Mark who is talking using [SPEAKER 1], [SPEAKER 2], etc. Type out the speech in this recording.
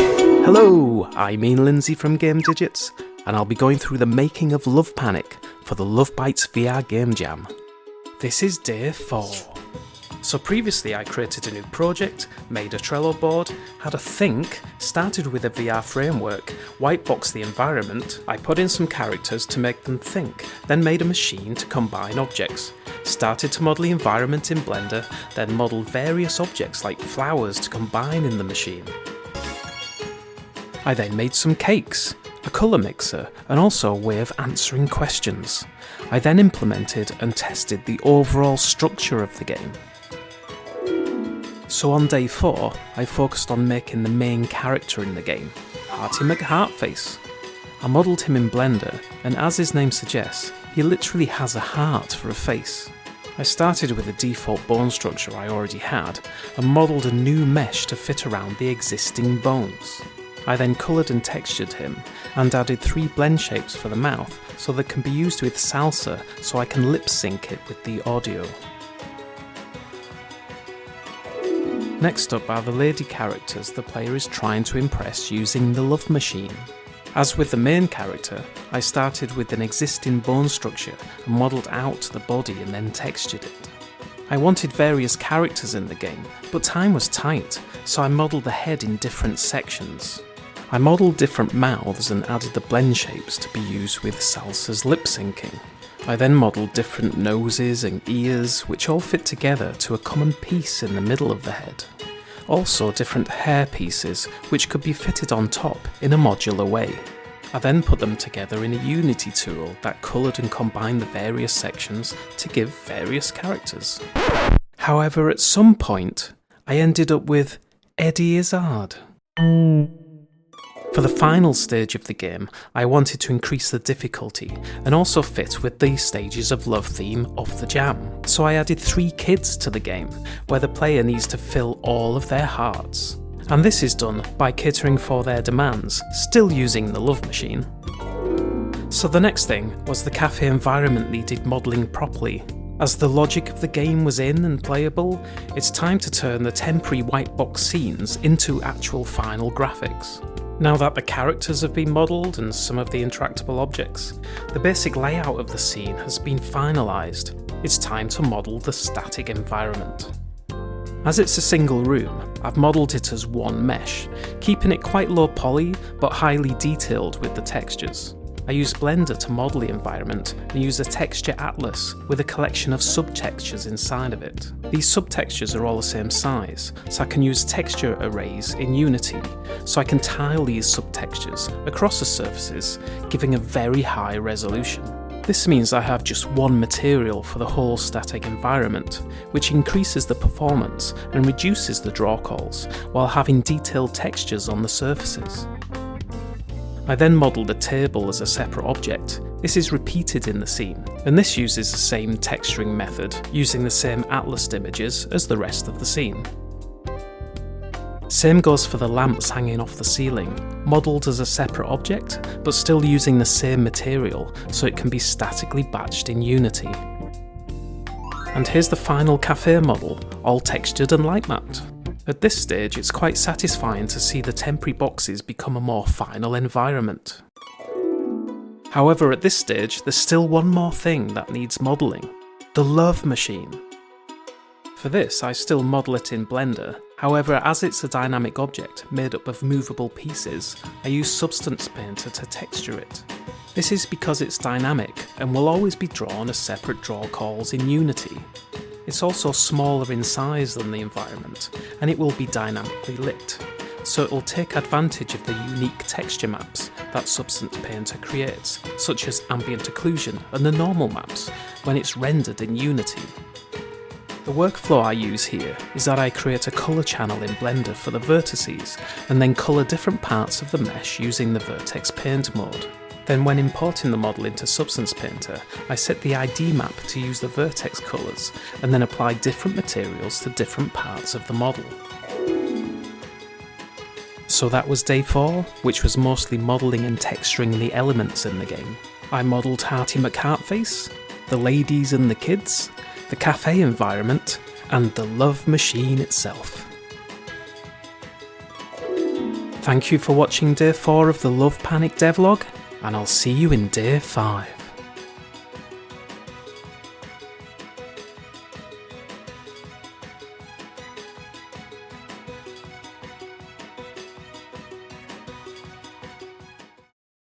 [SPEAKER 1] Hello, I'm Lindsay from Game Digits, and I'll be going through the making of Love Panic for the Love Bytes VR Game Jam. This is day 4. So previously I created a new project, made a Trello board, had a think, started with a VR framework, whiteboxed the environment, I put in some characters to make them think, then made a machine to combine objects, started to model the environment in Blender, then modelled various objects like flowers to combine in the machine. I then made some cakes, a colour mixer, and also a way of answering questions. I then implemented and tested the overall structure of the game. So on day 4, I focused on making the main character in the game, Hearty McHeartface. I modelled him in Blender, and as his name suggests, he literally has a heart for a face. I started with a default bone structure I already had, and modelled a new mesh to fit around the existing bones. I then coloured and textured him, and added 3 blend shapes for the mouth so that can be used with salsa so I can lip sync it with the audio. Next up are the lady characters the player is trying to impress using the Love Machine. As with the main character, I started with an existing bone structure and modelled out the body and then textured it. I wanted various characters in the game, but time was tight, so I modelled the head in different sections. I modelled different mouths and added the blend shapes to be used with Salsa's lip syncing. I then modelled different noses and ears which all fit together to a common piece in the middle of the head. Also different hair pieces which could be fitted on top in a modular way. I then put them together in a Unity tool that coloured and combined the various sections to give various characters. However, at some point, I ended up with Eddie Izzard. For the final stage of the game, I wanted to increase the difficulty and also fit with the stages of love theme of the jam. So I added 3 kids to the game, where the player needs to fill all of their hearts. And this is done by catering for their demands, still using the Love Machine. So the next thing was the cafe environment needed modelling properly. As the logic of the game was in and playable, it's time to turn the temporary white box scenes into actual final graphics. Now that the characters have been modelled and some of the interactable objects, the basic layout of the scene has been finalised. It's time to model the static environment. As it's a single room, I've modelled it as one mesh, keeping it quite low poly but highly detailed with the textures. I use Blender to model the environment and use a texture atlas with a collection of subtextures inside of it. These subtextures are all the same size, so I can use texture arrays in Unity, so I can tile these subtextures across the surfaces, giving a very high resolution. This means I have just one material for the whole static environment, which increases the performance and reduces the draw calls, while having detailed textures on the surfaces. I then modelled a table as a separate object. This is repeated in the scene, and this uses the same texturing method, using the same atlas images as the rest of the scene. Same goes for the lamps hanging off the ceiling, modelled as a separate object, but still using the same material so it can be statically batched in Unity. And here's the final cafe model, all textured and light mapped. At this stage, it's quite satisfying to see the temporary boxes become a more final environment. However, at this stage, there's still one more thing that needs modelling: the Love Machine. For this, I still model it in Blender. However, as it's a dynamic object made up of movable pieces, I use Substance Painter to texture it. This is because it's dynamic and will always be drawn as separate draw calls in Unity. It's also smaller in size than the environment, and it will be dynamically lit, so it will take advantage of the unique texture maps that Substance Painter creates, such as ambient occlusion and the normal maps, when it's rendered in Unity. The workflow I use here is that I create a colour channel in Blender for the vertices, and then colour different parts of the mesh using the Vertex Paint mode. Then when importing the model into Substance Painter, I set the ID map to use the vertex colours, and then apply different materials to different parts of the model. So that was day 4, which was mostly modelling and texturing the elements in the game. I modelled Hearty McHeartface, the ladies and the kids, the cafe environment, and the Love Machine itself. Thank you for watching day 4 of the Love Panic devlog, and I'll see you in day 5.